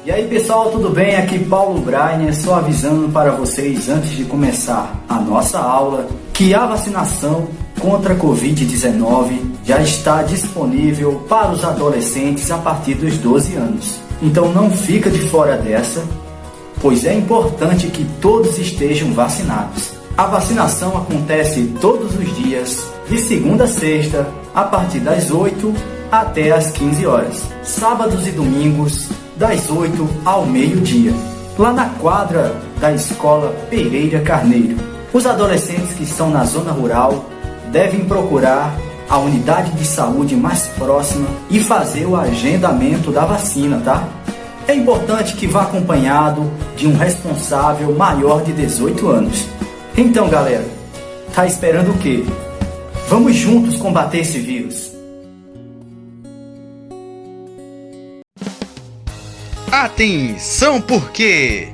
E aí pessoal, tudo bem? Aqui Paulo Brainer, só avisando para vocês antes de começar a nossa aula que a vacinação contra a Covid-19 já está disponível para os adolescentes a partir dos 12 anos. Então não fica de fora dessa, pois é importante que todos estejam vacinados. A vacinação acontece todos os dias, de segunda a sexta, a partir das 8 até as 15 horas. Sábados e domingos, das 8 ao meio-dia, lá na quadra da Escola Pereira Carneiro. Os adolescentes que estão na zona rural devem procurar a unidade de saúde mais próxima e fazer o agendamento da vacina, tá? É importante que vá acompanhado de um responsável maior de 18 anos. Então, galera, tá esperando o quê? Vamos juntos combater esse vírus. Atenção, porque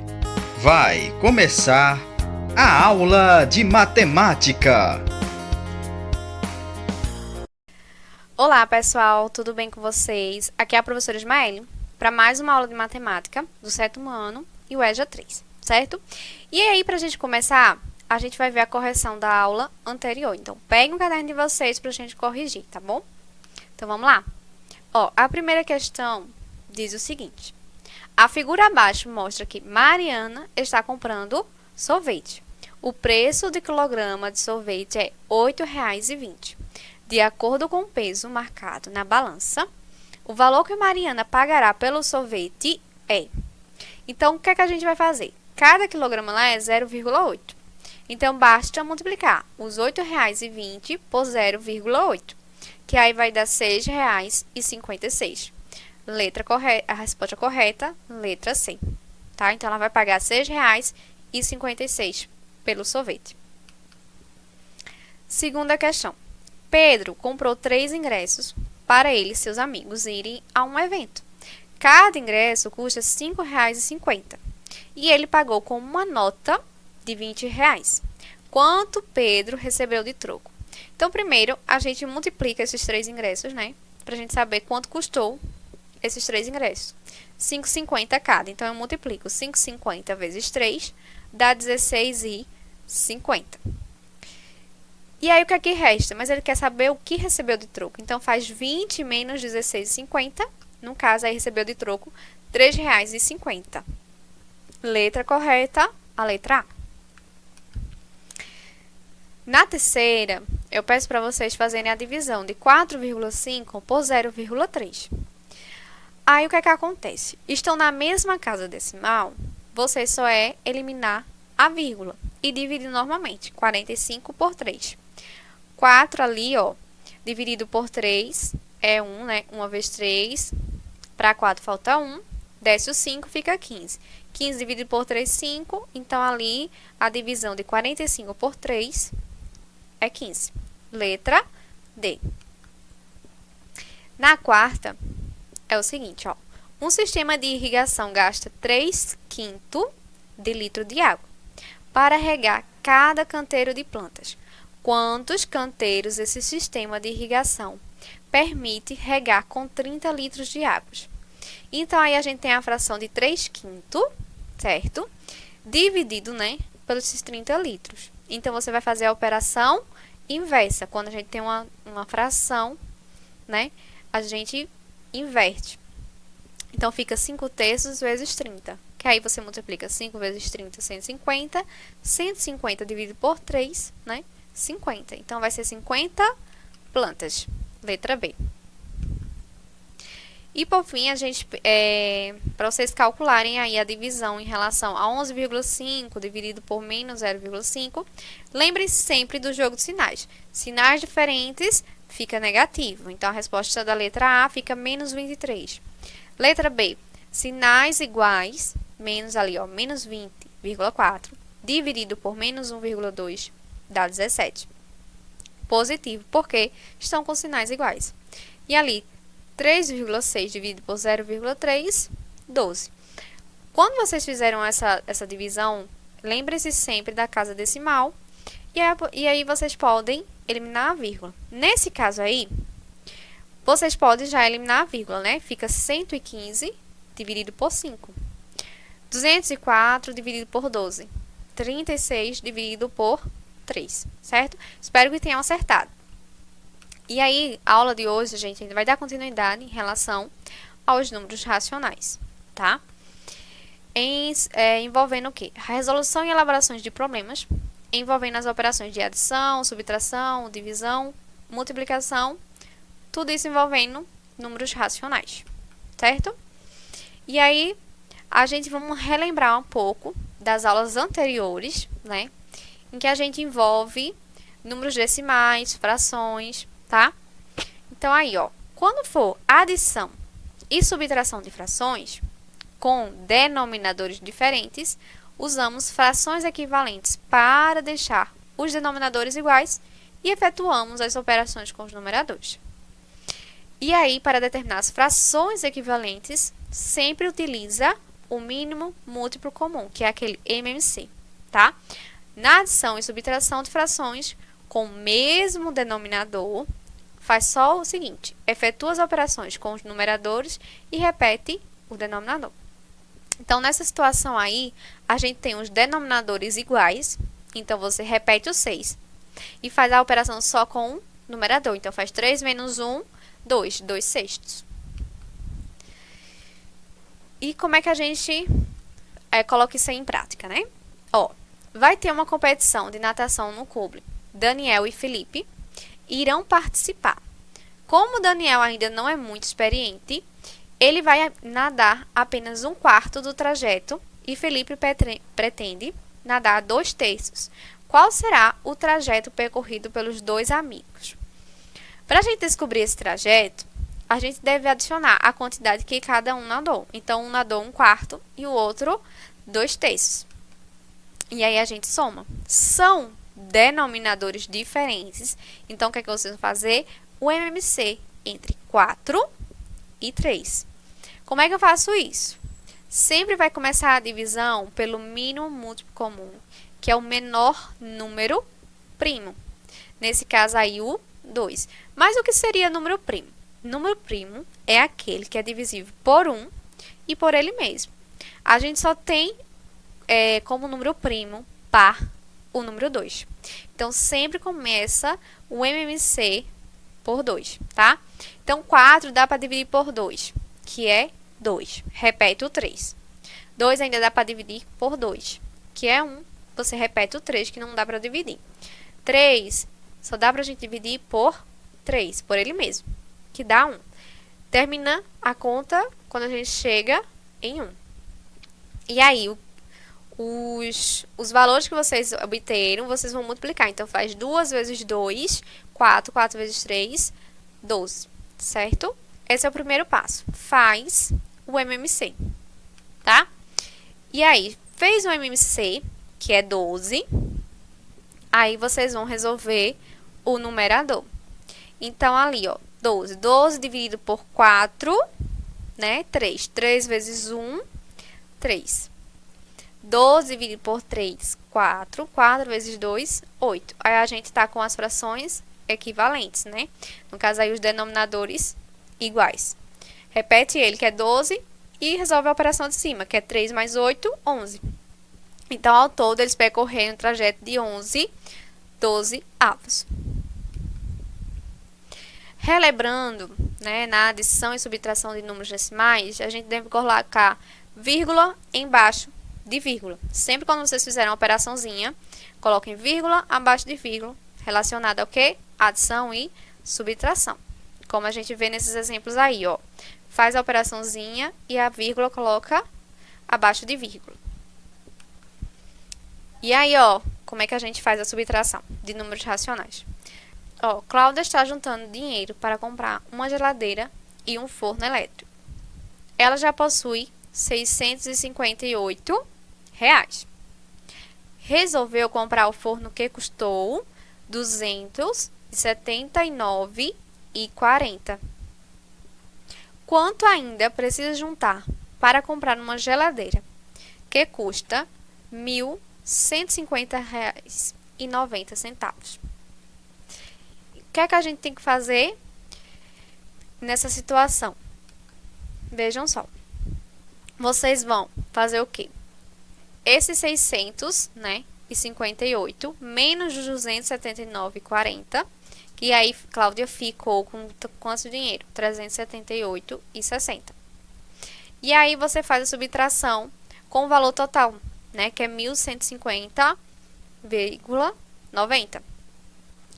vai começar a aula de matemática. Olá pessoal, tudo bem com vocês? Aqui é a professora Ismaeli para mais uma aula de matemática do 7º ano e o EJA 3, certo? E aí, para a gente começar, a gente vai ver a correção da aula anterior. Então, pegue um caderno de vocês para a gente corrigir, tá bom? Então, vamos lá? Ó, a primeira questão diz o seguinte. A figura abaixo mostra que Mariana está comprando sorvete. O preço de quilograma de sorvete é R$ 8,20. De acordo com o peso marcado na balança, o valor que Mariana pagará pelo sorvete é... Então, o que é que a gente vai fazer? Cada quilograma lá é 0,8. Então, basta multiplicar os R$ 8,20 por 0,8, que aí vai dar R$ 6,56. Letra correta, a resposta correta, letra C. Tá? Então, ela vai pagar R$ 6,56 pelo sorvete. Segunda questão. Pedro comprou 3 ingressos para ele e seus amigos irem a um evento. Cada ingresso custa R$ 5,50 e ele pagou com uma nota de R$ 20. Quanto Pedro recebeu de troco? Então, primeiro, a gente multiplica esses 3 ingressos, né? Para a gente saber quanto custou esses 3 ingressos. 5,50 cada. Então, eu multiplico 5,50 vezes 3, dá 16,50. E aí, o que aqui resta? Mas ele quer saber o que recebeu de troco. Então, faz 20 menos 16,50. No caso, aí recebeu de troco R$ 3,50. Letra correta, a letra A. Na terceira, eu peço para vocês fazerem a divisão de 4,5 por 0,3. Aí, o que é que acontece? Estão na mesma casa decimal, você só é eliminar a vírgula e dividir normalmente. 45 por 3. 4 ali, ó, dividido por 3 é 1, né? 1 vezes 3, para 4 falta 1, desce o 5, fica 15. 15 dividido por 3, 5, então ali a divisão de 45 por 3 é 15. Letra D. Na quarta, é o seguinte, ó. Um sistema de irrigação gasta 3/5 de litro de água para regar cada canteiro de plantas. Quantos canteiros esse sistema de irrigação permite regar com 30 litros de água? Então, aí a gente tem a fração de 3/5, certo? Dividido, né, pelos 30 litros. Então, você vai fazer a operação inversa. Quando a gente tem uma fração, né, a gente inverte. Então, fica 5/3 vezes 30. Que aí você multiplica 5 vezes 30, 150. 150 dividido por 3, né? 50. Então, vai ser 50 plantas. Letra B. E, por fim, a gente, para vocês calcularem aí a divisão em relação a 11,5 dividido por menos 0,5, lembre-se sempre do jogo de sinais. Sinais diferentes, fica negativo. Então, a resposta da letra A fica menos 23. Letra B, sinais iguais, menos ali, ó, menos 20,4, dividido por menos 1,2, dá 17. Positivo, porque estão com sinais iguais. E ali, 3,6 dividido por 0,3, 12. Quando vocês fizeram essa divisão, lembre-se sempre da casa decimal. E aí vocês podem eliminar a vírgula. Nesse caso aí, vocês podem já eliminar a vírgula, né? Fica 115 dividido por 5. 204 dividido por 12. 36 dividido por 3, certo? Espero que tenham acertado. E aí, a aula de hoje, gente, ainda vai dar continuidade em relação aos números racionais, tá? Envolvendo o quê? A resolução e elaborações de problemas, envolvendo as operações de adição, subtração, divisão, multiplicação, tudo isso envolvendo números racionais, certo? E aí, a gente vamos relembrar um pouco das aulas anteriores, né? Em que a gente envolve números decimais, frações, tá? Então, aí, ó, quando for adição e subtração de frações com denominadores diferentes, usamos frações equivalentes para deixar os denominadores iguais e efetuamos as operações com os numeradores. E aí, para determinar as frações equivalentes, sempre utiliza o mínimo múltiplo comum, que é aquele MMC, tá? Na adição e subtração de frações com o mesmo denominador, faz só o seguinte: efetua as operações com os numeradores e repete o denominador. Então, nessa situação aí, a gente tem os denominadores iguais, então você repete o 6 e faz a operação só com o numerador. Então, faz 3 menos 1, 2 sextos. E como é que a gente coloca isso aí em prática, né? Ó, vai ter uma competição de natação no clube. Daniel e Felipe irão participar. Como Daniel ainda não é muito experiente, ele vai nadar apenas 1/4 do trajeto e Felipe pretende nadar 2/3. Qual será o trajeto percorrido pelos dois amigos? Para a gente descobrir esse trajeto, a gente deve adicionar a quantidade que cada um nadou. Então, um nadou 1/4 e o outro 2/3. E aí, a gente soma. São denominadores diferentes. Então, o que é que vocês vão fazer? O MMC entre 4 e 3. Como é que eu faço isso? Sempre vai começar a divisão pelo mínimo múltiplo comum, que é o menor número primo. Nesse caso aí, o 2. Mas o que seria número primo? Número primo é aquele que é divisível por 1 e por ele mesmo. A gente só tem como número primo par o número 2. Então, sempre começa o MMC por 2, tá? Então, 4 dá para dividir por 2, que é 2. Repete o 3. 2 ainda dá para dividir por 2, que é 1. Você repete o 3, que não dá para dividir. 3 só dá para a gente dividir por 3, por ele mesmo, que dá 1. Termina a conta quando a gente chega em 1. E aí, os valores que vocês obteram, vocês vão multiplicar. Então, faz 2 vezes 2, 4. 4 vezes 3, 12. Certo? Esse é o primeiro passo. Faz o MMC, tá? E aí, fez o MMC, que é 12. Aí, vocês vão resolver o numerador. Então, ali, ó, 12. 12 dividido por 4, né? 3. 3 vezes 1, 3. 12 dividido por 3, 4. 4 vezes 2, 8. Aí, a gente tá com as frações equivalentes, né? No caso, aí, os denominadores iguais. Repete ele, que é 12, e resolve a operação de cima, que é 3 mais 8, 11. Então, ao todo, eles percorreram um trajeto de 11, 12 avos. Relembrando, né, na adição e subtração de números decimais, a gente deve colocar vírgula embaixo de vírgula. Sempre quando vocês fizerem uma operaçãozinha, coloquem vírgula abaixo de vírgula, relacionada ao quê? Adição e subtração. Como a gente vê nesses exemplos aí, ó. Faz a operaçãozinha e a vírgula coloca abaixo de vírgula. E aí, ó, como é que a gente faz a subtração de números racionais? Ó, Cláudia está juntando dinheiro para comprar uma geladeira e um forno elétrico. Ela já possui R$ 658. Resolveu comprar o forno que custou R$ 279,40. Quanto ainda precisa juntar para comprar uma geladeira que custa R$ 1.150,90? O que é que a gente tem que fazer nessa situação? Vejam só. Vocês vão fazer o quê? esse 600, né, e 58, menos os 279,40, que aí Cláudia ficou com quanto dinheiro? 378,60. E aí você faz a subtração com o valor total, né, que é 1.150,90.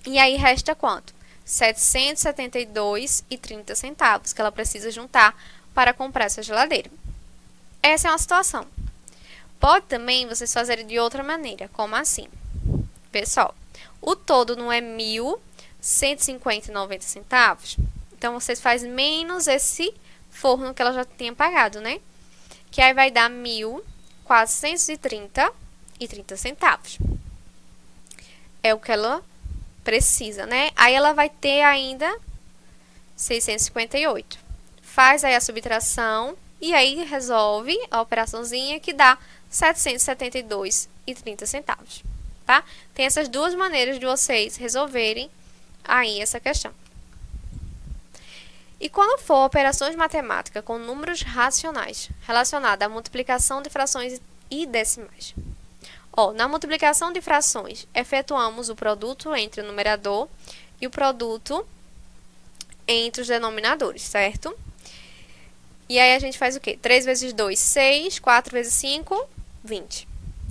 E aí resta quanto? 772,30 centavos que ela precisa juntar para comprar essa geladeira. Essa é uma situação. Pode também vocês fazerem de outra maneira, como assim? Pessoal, o todo não é 1.150,90 centavos? Então, vocês fazem menos esse forno que ela já tinha pagado, né? Que aí vai dar 1.430,30 centavos. É o que ela precisa, né? Aí ela vai ter ainda 658. Faz aí a subtração e aí resolve a operaçãozinha que dá 772,30 centavos, tá? Tem essas duas maneiras de vocês resolverem aí essa questão. E quando for operações matemáticas com números racionais relacionadas à multiplicação de frações e decimais. Na multiplicação de frações, efetuamos o produto entre o numerador e o produto entre os denominadores, certo? E aí a gente faz o quê? 3 vezes 2, 6. 4 vezes 5, 20.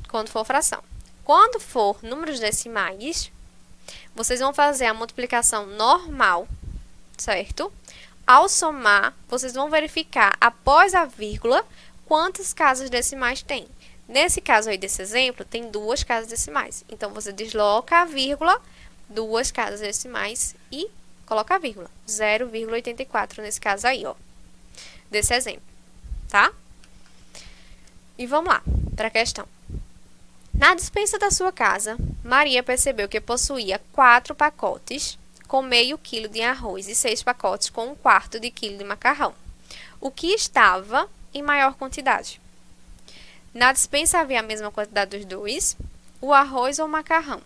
Quando for fração. Quando for números decimais, vocês vão fazer a multiplicação normal, certo? Ao somar, vocês vão verificar, após a vírgula, quantas casas decimais tem. Nesse caso aí desse exemplo, tem 2 casas decimais. Então, você desloca a vírgula, 2 casas decimais e coloca a vírgula. 0,84 nesse caso aí, desse exemplo, tá? E vamos lá, para a questão. Na despensa da sua casa, Maria percebeu que possuía 4 pacotes com meio quilo de arroz e 6 pacotes com 1/4 de quilo de macarrão, o que estava em maior quantidade. Na despensa havia a mesma quantidade dos dois, o arroz ou o macarrão.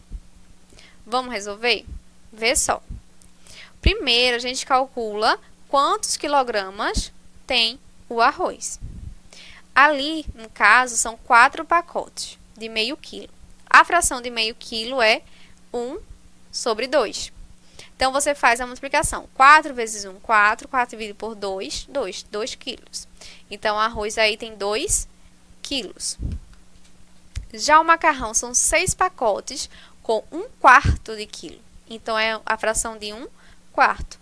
Vamos resolver? Vê só. Primeiro, a gente calcula quantos quilogramas tem o arroz. Ali, no caso, são 4 pacotes de meio quilo. A fração de meio quilo é 1/2. Então, você faz a multiplicação. 4 vezes 1, 4. 4 dividido por 2, 2 quilos. Então, o arroz aí tem 2 quilos. Já o macarrão são 6 pacotes com 1/4 de quilo. Então, é a fração de 1/4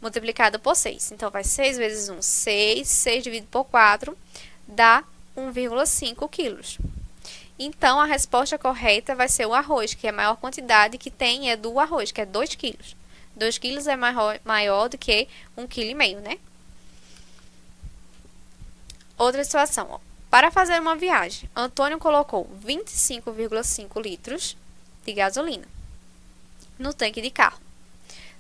multiplicada por 6. Então, vai 6 vezes 1, 6. 6 dividido por 4 dá 1,5 quilos. Então, a resposta correta vai ser o arroz, que a maior quantidade que tem é do arroz, que é 2 quilos. 2 quilos é maior do que 1,5 kg, né? Outra situação, Para fazer uma viagem, Antônio colocou 25,5 litros de gasolina no tanque de carro.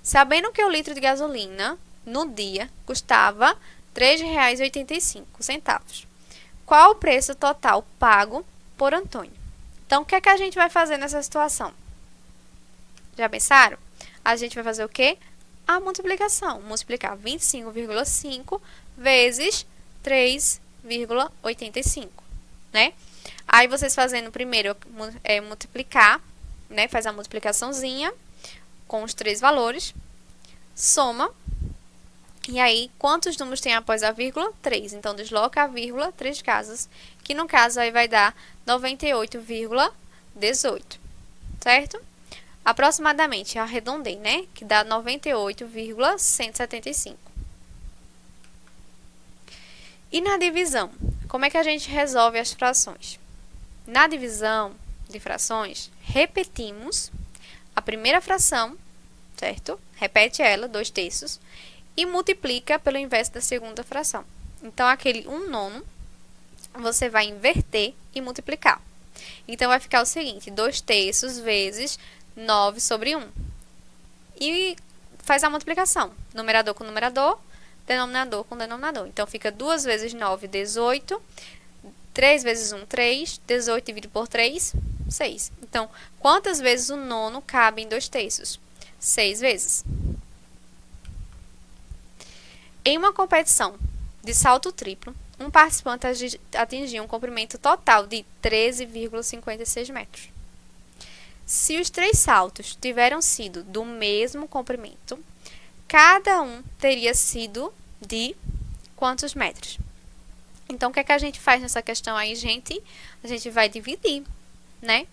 Sabendo que o litro de gasolina, no dia, custava R$ 3,85. Qual o preço total pago por Antônio? Então, o que é que a gente vai fazer nessa situação? Já pensaram? A gente vai fazer o quê? A multiplicação. Multiplicar 25,5 vezes 3,85, né? Aí, vocês fazendo primeiro multiplicar, né? Faz a multiplicaçãozinha com os 3 valores, soma, e aí, quantos números tem após a vírgula? 3. Então, desloca a vírgula 3 casas, que no caso aí vai dar 98,18, certo? Aproximadamente, arredondei, né? Que dá 98,175. E na divisão, como é que a gente resolve as frações? Na divisão de frações, repetimos a primeira fração, certo? Repete ela, 2/3, e multiplica pelo inverso da segunda fração. Então, aquele 1/9, você vai inverter e multiplicar. Então, vai ficar o seguinte, 2/3 vezes 9/1. E faz a multiplicação, numerador com numerador, denominador com denominador. Então, fica 2 vezes 9, 18. 3 vezes 1, 3. 18 dividido por 3, 6. Então, quantas vezes o nono cabe em 2/3? 6 vezes. Em uma competição de salto triplo, um participante atingiu um comprimento total de 13,56 metros. Se os 3 saltos tiveram sido do mesmo comprimento, cada um teria sido de quantos metros? Então, o que é que a gente faz nessa questão aí, gente? A gente vai dividir, né?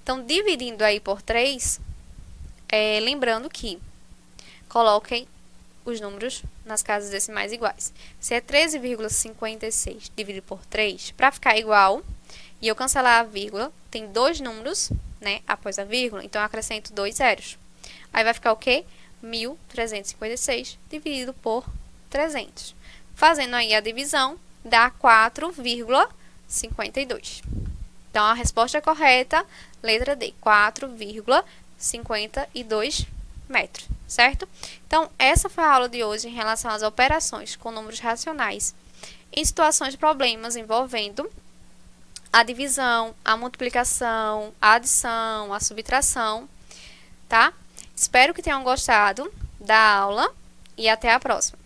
Então, dividindo aí por 3, lembrando que coloquem os números nas casas decimais iguais. Se é 13,56 dividido por 3, para ficar igual, e eu cancelar a vírgula, tem 2 números, né, após a vírgula, então eu acrescento 2 zeros. Aí vai ficar o quê? 1.356 dividido por 300. Fazendo aí a divisão, dá 4,52. Então, a resposta correta, letra D, 4,52 metros, certo? Então, essa foi a aula de hoje em relação às operações com números racionais em situações de problemas envolvendo a divisão, a multiplicação, a adição, a subtração, tá? Espero que tenham gostado da aula e até a próxima.